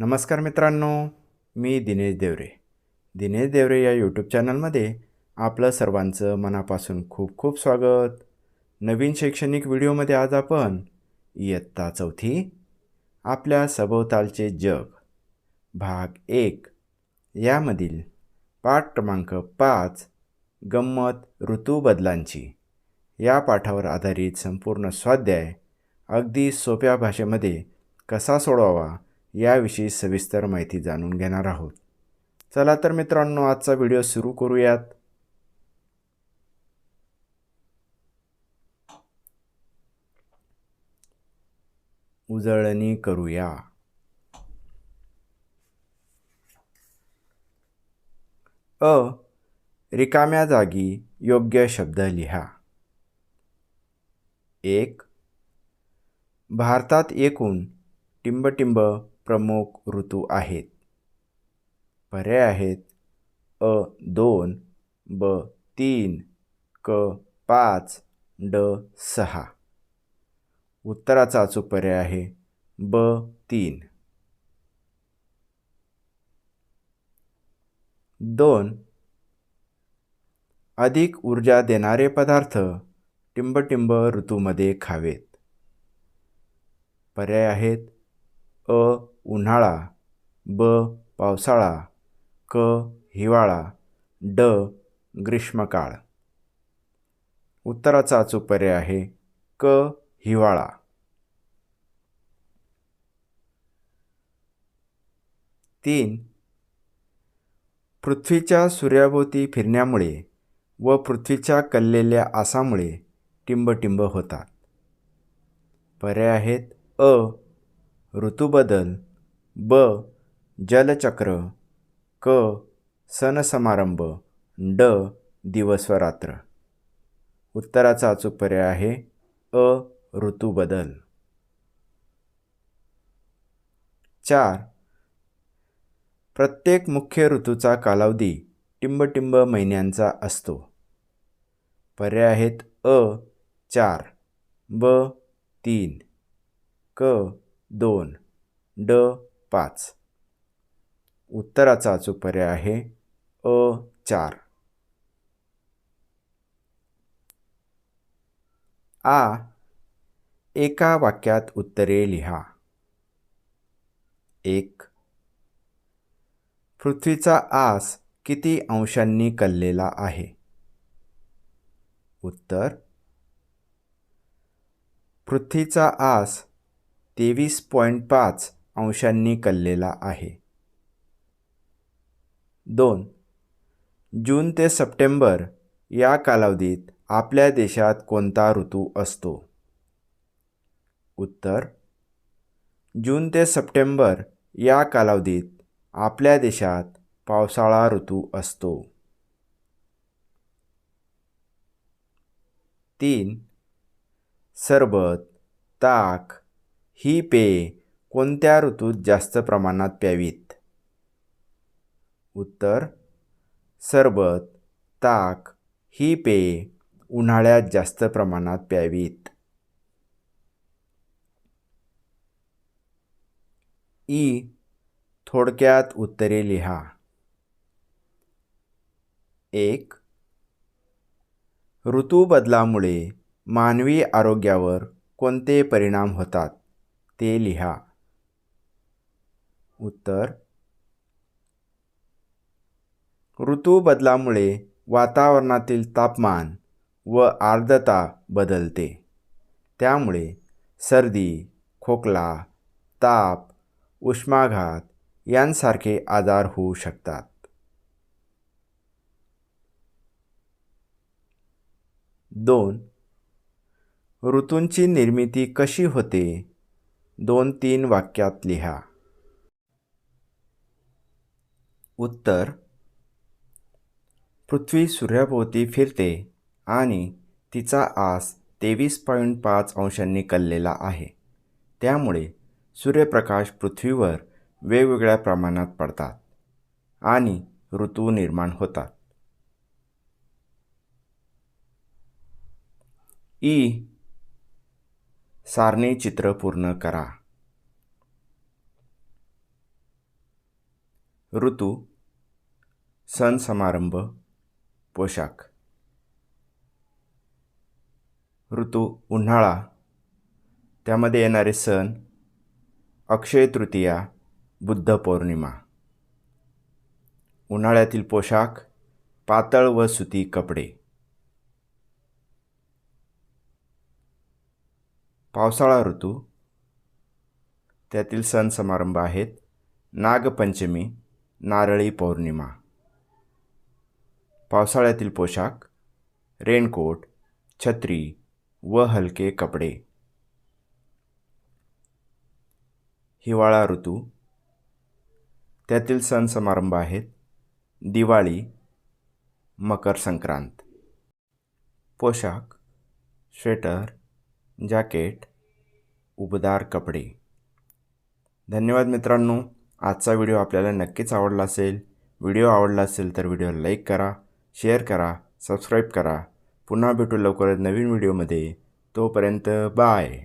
नमस्कार मित्रांनो, मी दिनेश देवरे या यूट्यूब चॅनलमध्ये आपलं सर्वांचं मनापासून खूप खूप स्वागत. नवीन शैक्षणिक व्हिडिओमध्ये आज आपण इयत्ता 4थी आपल्या सभोवतालचे जग भाग 1 यामधील पाठ क्रमांक 5 गंमत ऋतूबदलांची या पाठावर आधारित संपूर्ण स्वाध्याय अगदी सोप्या भाषेमध्ये कसा सोडवावा याविषयी सविस्तर माहिती जाणून घेणार आहोत. चला तर मित्रांनो, आजचा व्हिडिओ सुरू करूयात. उजळणी करूया. रिकाम्या जागी योग्य शब्द लिहा. 1. भारतात एकूण टिंबटिंब प्रमुख ऋतू आहेत. पर्याय आहेत: अ 2, ब 3, क 5, ड 6. उत्तराचा अचूक पर्याय आहे ब 3. 2. अधिक ऊर्जा देणारे पदार्थ टिंबटिंब ऋतूमध्ये खावेत. पर्याय आहेत: अ उन्हाळा, ब पावसाळा, क हिवाळा, ड ग्रीष्मकाळ. उत्तराचा अचूक पर्याय आहे क हिवाळा. 3. पृथ्वीच्या सूर्याभोवती फिरण्यामुळे व पृथ्वीच्या कललेल्या आसामुळे टिंबटिंब होतात. पर्याय आहेत: अ ऋतूबदल, ब जलचक्र, क सणसमारंभ, ड दिवस व रात्र. उत्तराचा अचूक पर्याय आहे अ ऋतूबदल. 4. प्रत्येक मुख्य ऋतूचा कालावधी टिंबटिंब महिन्यांचा असतो. पर्याय आहेत: अ 4, ब 3, क 2, ड 5. उत्तराचा अचूक पर्याय आहे अ 4. एका वाक्यात उत्तरे लिहा. 1. पृथ्वीचा आस किती अंशांनी कललेला आहे? उत्तर: पृथ्वीचा आस 23.5 अंशांनी कललेला आहे. 2. जून ते सप्टेंबर या कालावधीत आपल्या देशात कोणता ऋतू असतो? उत्तर: जून ते सप्टेंबर या कालावधीत आपल्या देशात पावसाळा ऋतू असतो. 3. सरबत, ताक ही पेये कोणत्या ऋतूत जास्त प्रमाणात प्यावीत? उत्तर: सरबत, ताक ही पेये उन्हाळ्यात जास्त प्रमाणात प्यावीत. थोडक्यात उत्तरे लिहा. 1. ऋतूबदलामुळे मानवी आरोग्यावर कोणते परिणाम होतात ते लिहा. उत्तर: ऋतूबदलामुळे वातावरणातील तापमान व आर्द्रता बदलते. त्यामुळे सर्दी, खोकला, ताप, उष्माघात यांसारखे आजार होऊ शकतात. 2. ऋतूंची निर्मिती कशी होते? 2-3 वाक्यात लिहा. उत्तर: पृथ्वी सूर्याभोवती फिरते आणि तिचा आस 23.5 अंशांनी कललेला आहे. त्यामुळे सूर्यप्रकाश पृथ्वीवर वेगवेगळ्या प्रमाणात पडतात आणि ऋतू निर्माण होतात. सारणी चित्र पूर्ण करा. ऋतू, सण समारंभ, पोशाख. ऋतू उन्हाळा, त्यामध्ये येणारे सण अक्षय तृतीया, बुद्ध पौर्णिमा. उन्हाळ्यातील पोशाख पातळ व सुती कपडे. पावसाळा ऋतू, त्यातील सण समारंभ आहेत नागपंचमी, नारळी पौर्णिमा. पावसाळ्यातील पोशाख रेनकोट, छत्री व हलके कपडे. हिवाळा ऋतू, त्यातील सण समारंभ आहेत दिवाळी, मकर संक्रांत. पोशाख स्वेटर, जॅकेट, उबदार कपडे. धन्यवाद मित्रांनो, आजचा व्हिडिओ आपल्याला नक्कीच आवडला असेल. व्हिडिओ आवडला असेल तर व्हिडिओला लाईक करा, शेअर करा, सबस्क्राईब करा. पुन्हा भेटू लवकरच नवीन व्हिडिओमध्ये. तोपर्यंत बाय.